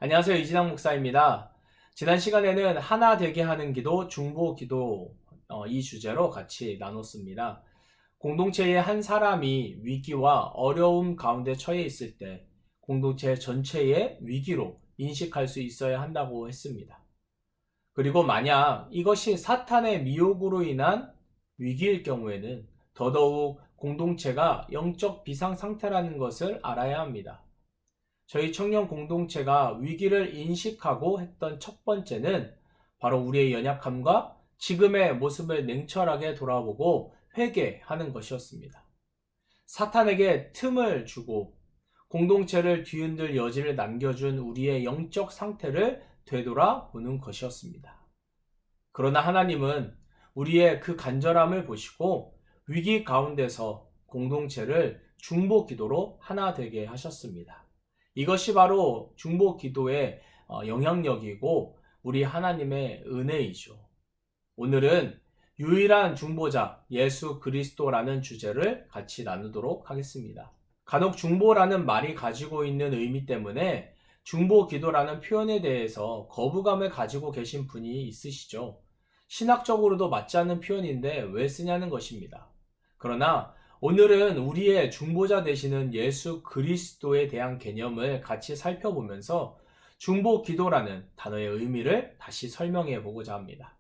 안녕하세요. 이진학 목사입니다. 지난 시간에는 하나 되게 하는 기도, 중보 기도 이 주제로 같이 나눴습니다. 공동체의 한 사람이 위기와 어려움 가운데 처해 있을 때 공동체 전체의 위기로 인식할 수 있어야 한다고 했습니다. 그리고 만약 이것이 사탄의 미혹으로 인한 위기일 경우에는 더더욱 공동체가 영적 비상 상태라는 것을 알아야 합니다. 저희 청년 공동체가 위기를 인식하고 했던 첫 번째는 바로 우리의 연약함과 지금의 모습을 냉철하게 돌아보고 회개하는 것이었습니다. 사탄에게 틈을 주고 공동체를 뒤흔들 여지를 남겨준 우리의 영적 상태를 되돌아보는 것이었습니다. 그러나 하나님은 우리의 그 간절함을 보시고 위기 가운데서 공동체를 중보 기도로 하나 되게 하셨습니다. 이것이 바로 중보 기도의 영향력이고 우리 하나님의 은혜이죠. 오늘은 유일한 중보자 예수 그리스도라는 주제를 같이 나누도록 하겠습니다. 간혹 중보라는 말이 가지고 있는 의미 때문에 중보 기도라는 표현에 대해서 거부감을 가지고 계신 분이 있으시죠. 신학적으로도 맞지 않는 표현인데 왜 쓰냐는 것입니다. 그러나 오늘은 우리의 중보자 되시는 예수 그리스도에 대한 개념을 같이 살펴보면서 중보 기도라는 단어의 의미를 다시 설명해 보고자 합니다.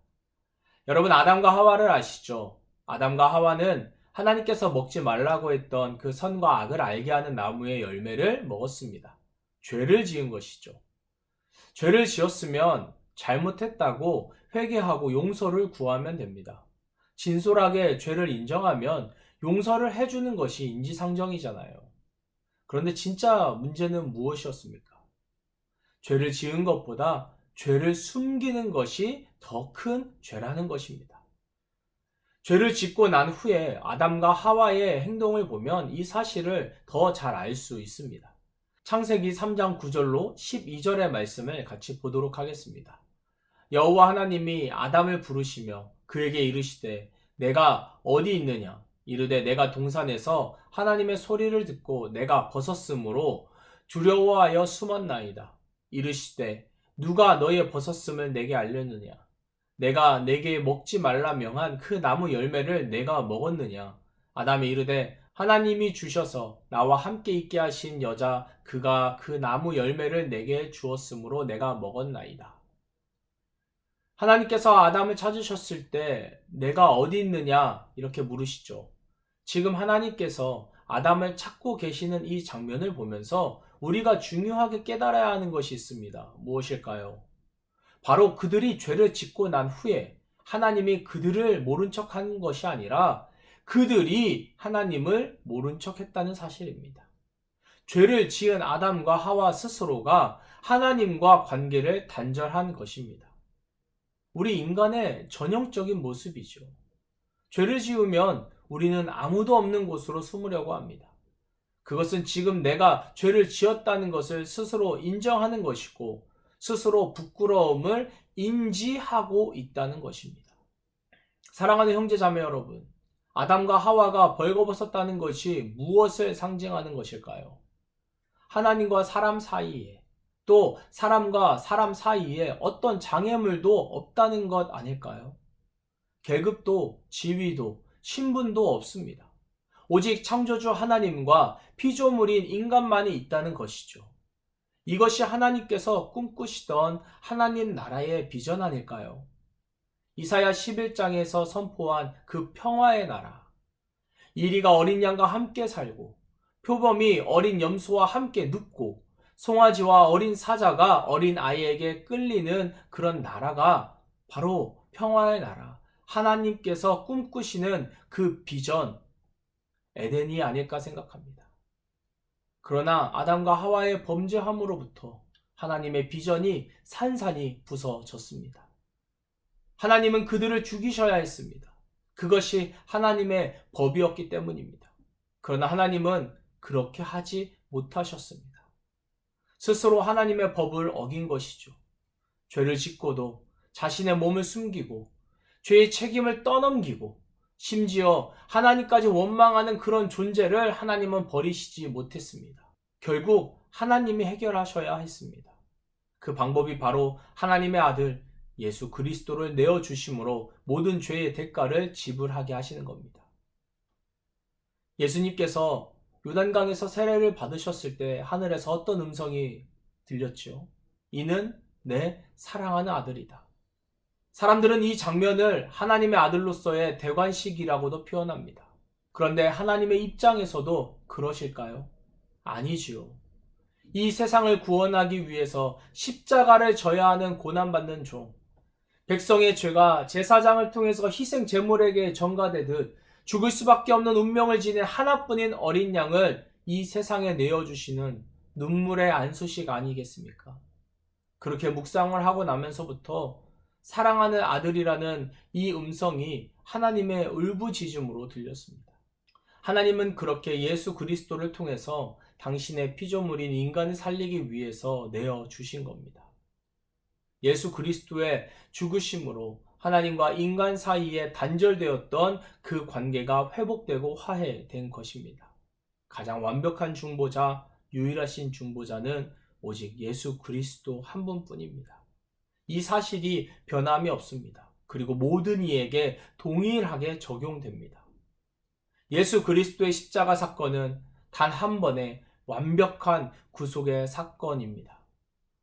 여러분, 아담과 하와를 아시죠? 아담과 하와는 하나님께서 먹지 말라고 했던 그 선과 악을 알게 하는 나무의 열매를 먹었습니다. 죄를 지은 것이죠. 죄를 지었으면 잘못했다고 회개하고 용서를 구하면 됩니다. 진솔하게 죄를 인정하면 용서를 해주는 것이 인지상정이잖아요. 그런데 진짜 문제는 무엇이었습니까? 죄를 지은 것보다 죄를 숨기는 것이 더 큰 죄라는 것입니다. 죄를 짓고 난 후에 아담과 하와의 행동을 보면 이 사실을 더 잘 알 수 있습니다. 창세기 3장 9절로 12절의 말씀을 같이 보도록 하겠습니다. 여호와 하나님이 아담을 부르시며 그에게 이르시되 내가 어디 있느냐? 이르되 내가 동산에서 하나님의 소리를 듣고 내가 벗었으므로 두려워하여 숨었나이다. 이르시되 누가 너의 벗었음을 내게 알렸느냐? 내가 내게 먹지 말라 명한 그 나무 열매를 내가 먹었느냐? 아담이 이르되 하나님이 주셔서 나와 함께 있게 하신 여자 그가 그 나무 열매를 내게 주었으므로 내가 먹었나이다. 하나님께서 아담을 찾으셨을 때 내가 어디 있느냐 이렇게 물으시죠. 지금 하나님께서 아담을 찾고 계시는 이 장면을 보면서 우리가 중요하게 깨달아야 하는 것이 있습니다. 무엇일까요? 바로 그들이 죄를 짓고 난 후에 하나님이 그들을 모른 척 한 것이 아니라 그들이 하나님을 모른 척 했다는 사실입니다. 죄를 지은 아담과 하와 스스로가 하나님과 관계를 단절한 것입니다. 우리 인간의 전형적인 모습이죠. 죄를 지으면 우리는 아무도 없는 곳으로 숨으려고 합니다. 그것은 지금 내가 죄를 지었다는 것을 스스로 인정하는 것이고 스스로 부끄러움을 인지하고 있다는 것입니다. 사랑하는 형제자매 여러분, 아담과 하와가 벌거벗었다는 것이 무엇을 상징하는 것일까요? 하나님과 사람 사이에 또 사람과 사람 사이에 어떤 장애물도 없다는 것 아닐까요? 계급도 지위도 신분도 없습니다. 오직 창조주 하나님과 피조물인 인간만이 있다는 것이죠. 이것이 하나님께서 꿈꾸시던 하나님 나라의 비전 아닐까요? 이사야 11장에서 선포한 그 평화의 나라. 이리가 어린 양과 함께 살고 표범이 어린 염소와 함께 눕고 송아지와 어린 사자가 어린 아이에게 끌리는 그런 나라가 바로 평화의 나라. 하나님께서 꿈꾸시는 그 비전, 에덴이 아닐까 생각합니다. 그러나 아담과 하와의 범죄함으로부터 하나님의 비전이 산산이 부서졌습니다. 하나님은 그들을 죽이셔야 했습니다. 그것이 하나님의 법이었기 때문입니다. 그러나 하나님은 그렇게 하지 못하셨습니다. 스스로 하나님의 법을 어긴 것이죠. 죄를 짓고도 자신의 몸을 숨기고 죄의 책임을 떠넘기고 심지어 하나님까지 원망하는 그런 존재를 하나님은 버리시지 못했습니다. 결국 하나님이 해결하셔야 했습니다. 그 방법이 바로 하나님의 아들 예수 그리스도를 내어주심으로 모든 죄의 대가를 지불하게 하시는 겁니다. 예수님께서 요단강에서 세례를 받으셨을 때 하늘에서 어떤 음성이 들렸죠? 이는 내 사랑하는 아들이다. 사람들은 이 장면을 하나님의 아들로서의 대관식이라고도 표현합니다. 그런데 하나님의 입장에서도 그러실까요? 아니지요. 이 세상을 구원하기 위해서 십자가를 져야 하는 고난받는 종, 백성의 죄가 제사장을 통해서 희생 제물에게 전가되듯 죽을 수밖에 없는 운명을 지닌 하나뿐인 어린 양을 이 세상에 내어주시는 눈물의 안수식 아니겠습니까? 그렇게 묵상을 하고 나면서부터 사랑하는 아들이라는 이 음성이 하나님의 울부짖음으로 들렸습니다. 하나님은 그렇게 예수 그리스도를 통해서 당신의 피조물인 인간을 살리기 위해서 내어주신 겁니다. 예수 그리스도의 죽으심으로 하나님과 인간 사이에 단절되었던 그 관계가 회복되고 화해된 것입니다. 가장 완벽한 중보자, 유일하신 중보자는 오직 예수 그리스도 한 분뿐입니다. 이 사실이 변함이 없습니다. 그리고 모든 이에게 동일하게 적용됩니다. 예수 그리스도의 십자가 사건은 단 한 번의 완벽한 구속의 사건입니다.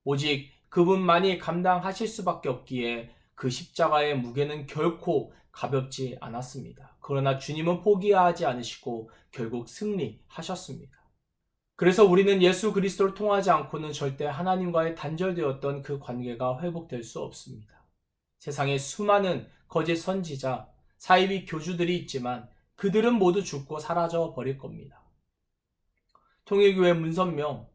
오직 그분만이 감당하실 수밖에 없기에 그 십자가의 무게는 결코 가볍지 않았습니다. 그러나 주님은 포기하지 않으시고 결국 승리하셨습니다. 그래서 우리는 예수 그리스도를 통하지 않고는 절대 하나님과의 단절되었던 그 관계가 회복될 수 없습니다. 세상에 수많은 거짓 선지자, 사이비 교주들이 있지만 그들은 모두 죽고 사라져 버릴 겁니다. 통일교회 문선명,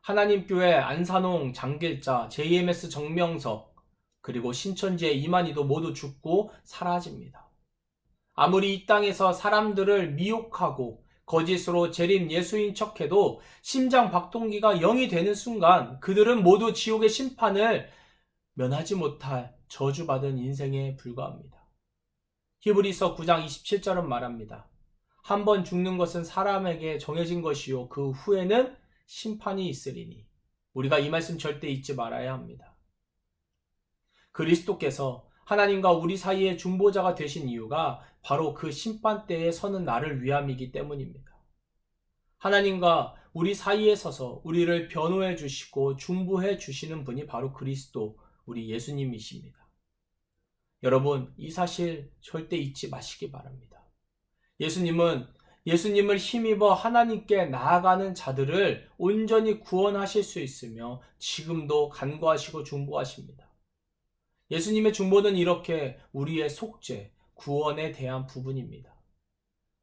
하나님교회 안산홍 장길자, JMS 정명석, 그리고 신천지의 이만희도 모두 죽고 사라집니다. 아무리 이 땅에서 사람들을 미혹하고 거짓으로 재림 예수인 척해도 심장 박동기가 0이 되는 순간 그들은 모두 지옥의 심판을 면하지 못할 저주받은 인생에 불과합니다. 히브리서 9장 27절은 말합니다. 한 번 죽는 것은 사람에게 정해진 것이요 그 후에는 심판이 있으리니. 우리가 이 말씀 절대 잊지 말아야 합니다. 그리스도께서 하나님과 우리 사이의 중보자가 되신 이유가 바로 그 심판대에 서는 나를 위함이기 때문입니다. 하나님과 우리 사이에 서서 우리를 변호해 주시고 중보해 주시는 분이 바로 그리스도, 우리 예수님이십니다. 여러분, 이 사실 절대 잊지 마시기 바랍니다. 예수님을 힘입어 하나님께 나아가는 자들을 온전히 구원하실 수 있으며 지금도 간구하시고 중보하십니다. 예수님의 중보는 이렇게 우리의 속죄, 구원에 대한 부분입니다.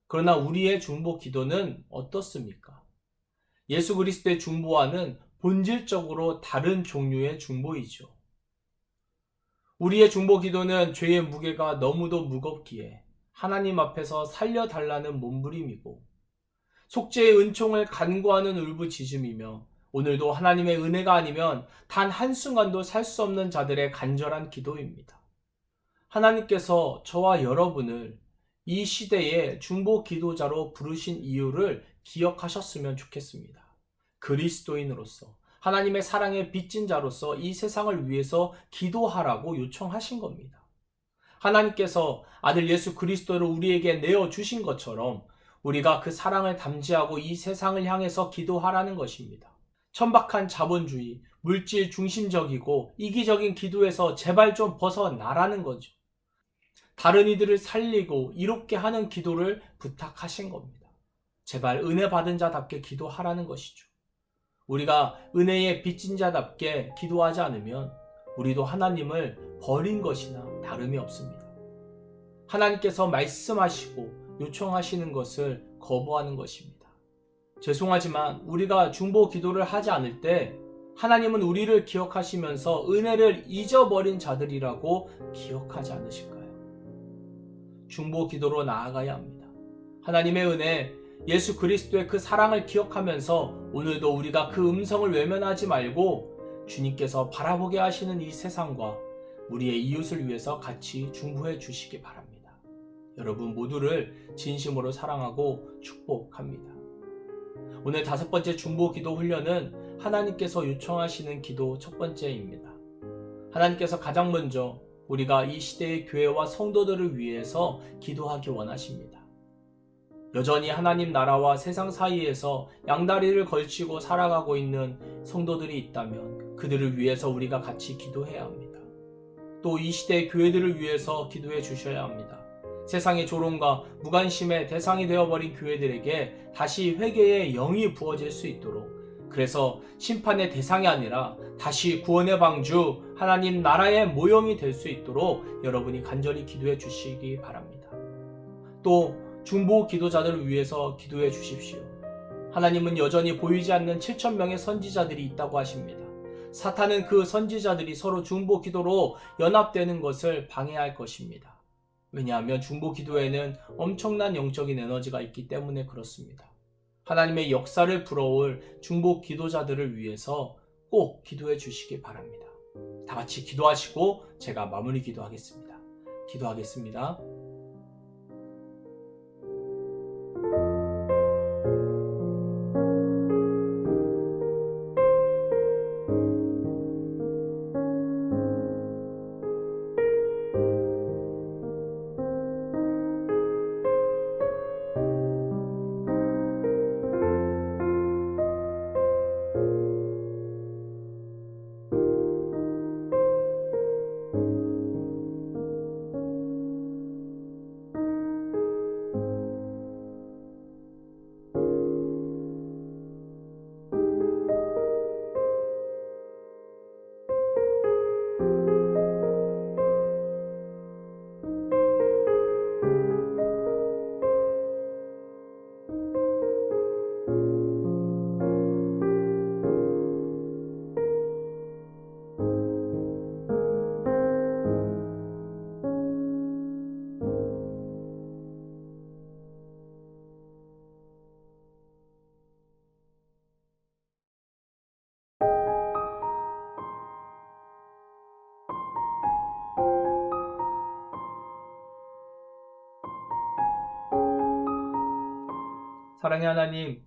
그러나 우리의 중보 기도는 어떻습니까? 예수 그리스도의 중보와는 본질적으로 다른 종류의 중보이죠. 우리의 중보 기도는 죄의 무게가 너무도 무겁기에 하나님 앞에서 살려달라는 몸부림이고 속죄의 은총을 간구하는 울부짖음이며 오늘도 하나님의 은혜가 아니면 단 한순간도 살 수 없는 자들의 간절한 기도입니다. 하나님께서 저와 여러분을 이 시대의 중보 기도자로 부르신 이유를 기억하셨으면 좋겠습니다. 그리스도인으로서 하나님의 사랑에 빚진 자로서 이 세상을 위해서 기도하라고 요청하신 겁니다. 하나님께서 아들 예수 그리스도를 우리에게 내어주신 것처럼 우리가 그 사랑을 담지하고 이 세상을 향해서 기도하라는 것입니다. 천박한 자본주의, 물질 중심적이고 이기적인 기도에서 제발 좀 벗어나라는 거죠. 다른 이들을 살리고 이롭게 하는 기도를 부탁하신 겁니다. 제발 은혜 받은 자답게 기도하라는 것이죠. 우리가 은혜에 빚진 자답게 기도하지 않으면 우리도 하나님을 버린 것이나 다름이 없습니다. 하나님께서 말씀하시고 요청하시는 것을 거부하는 것입니다. 죄송하지만 우리가 중보 기도를 하지 않을 때 하나님은 우리를 기억하시면서 은혜를 잊어버린 자들이라고 기억하지 않으실까요? 중보 기도로 나아가야 합니다. 하나님의 은혜, 예수 그리스도의 그 사랑을 기억하면서 오늘도 우리가 그 음성을 외면하지 말고 주님께서 바라보게 하시는 이 세상과 우리의 이웃을 위해서 같이 중보해 주시기 바랍니다. 여러분 모두를 진심으로 사랑하고 축복합니다. 오늘 5번째 중보 기도 훈련은 하나님께서 요청하시는 기도 첫 번째입니다. 하나님께서 가장 먼저 우리가 이 시대의 교회와 성도들을 위해서 기도하기 원하십니다. 여전히 하나님 나라와 세상 사이에서 양다리를 걸치고 살아가고 있는 성도들이 있다면 그들을 위해서 우리가 같이 기도해야 합니다. 또 이 시대의 교회들을 위해서 기도해 주셔야 합니다. 세상의 조롱과 무관심의 대상이 되어버린 교회들에게 다시 회개의 영이 부어질 수 있도록, 그래서 심판의 대상이 아니라 다시 구원의 방주 하나님 나라의 모형이 될 수 있도록 여러분이 간절히 기도해 주시기 바랍니다. 또 중보 기도자들을 위해서 기도해 주십시오. 하나님은 여전히 보이지 않는 7,000명의 선지자들이 있다고 하십니다. 사탄은 그 선지자들이 서로 중보 기도로 연합되는 것을 방해할 것입니다. 왜냐하면 중보 기도에는 엄청난 영적인 에너지가 있기 때문에 그렇습니다. 하나님의 역사를 불어올 중보 기도자들을 위해서 꼭 기도해 주시기 바랍니다. 다 같이 기도하시고 제가 마무리 기도하겠습니다. 기도하겠습니다. 사랑의 하나님,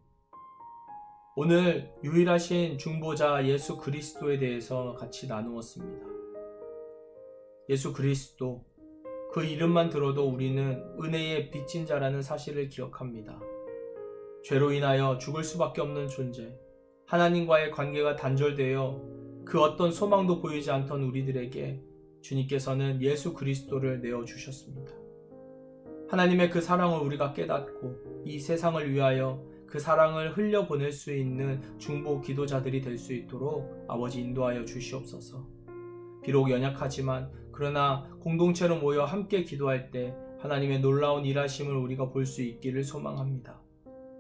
오늘 유일하신 중보자 예수 그리스도에 대해서 같이 나누었습니다. 예수 그리스도, 그 이름만 들어도 우리는 은혜의 빚진 자라는 사실을 기억합니다. 죄로 인하여 죽을 수밖에 없는 존재, 하나님과의 관계가 단절되어 그 어떤 소망도 보이지 않던 우리들에게 주님께서는 예수 그리스도를 내어주셨습니다. 하나님의 그 사랑을 우리가 깨닫고 이 세상을 위하여 그 사랑을 흘려보낼 수 있는 중보 기도자들이 될 수 있도록 아버지 인도하여 주시옵소서. 비록 연약하지만 그러나 공동체로 모여 함께 기도할 때 하나님의 놀라운 일하심을 우리가 볼 수 있기를 소망합니다.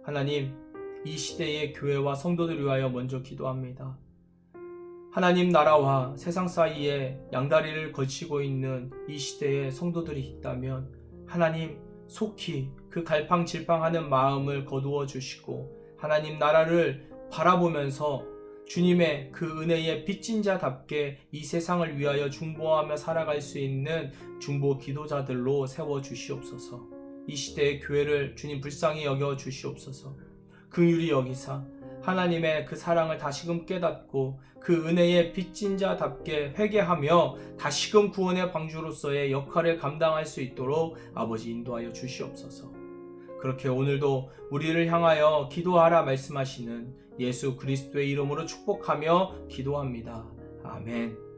하나님, 이 시대의 교회와 성도들을 위하여 먼저 기도합니다. 하나님 나라와 세상 사이에 양다리를 걸치고 있는 이 시대의 성도들이 있다면 하나님 속히 그 갈팡질팡하는 마음을 거두어 주시고 하나님 나라를 바라보면서 주님의 그 은혜의 빚진 자답게 이 세상을 위하여 중보하며 살아갈 수 있는 중보 기도자들로 세워 주시옵소서. 이 시대의 교회를 주님 불쌍히 여겨 주시옵소서. 긍휼히 여기사 하나님의 그 사랑을 다시금 깨닫고 그 은혜의 빚진 자답게 회개하며 다시금 구원의 방주로서의 역할을 감당할 수 있도록 아버지 인도하여 주시옵소서. 그렇게 오늘도 우리를 향하여 기도하라 말씀하시는 예수 그리스도의 이름으로 축복하며 기도합니다. 아멘.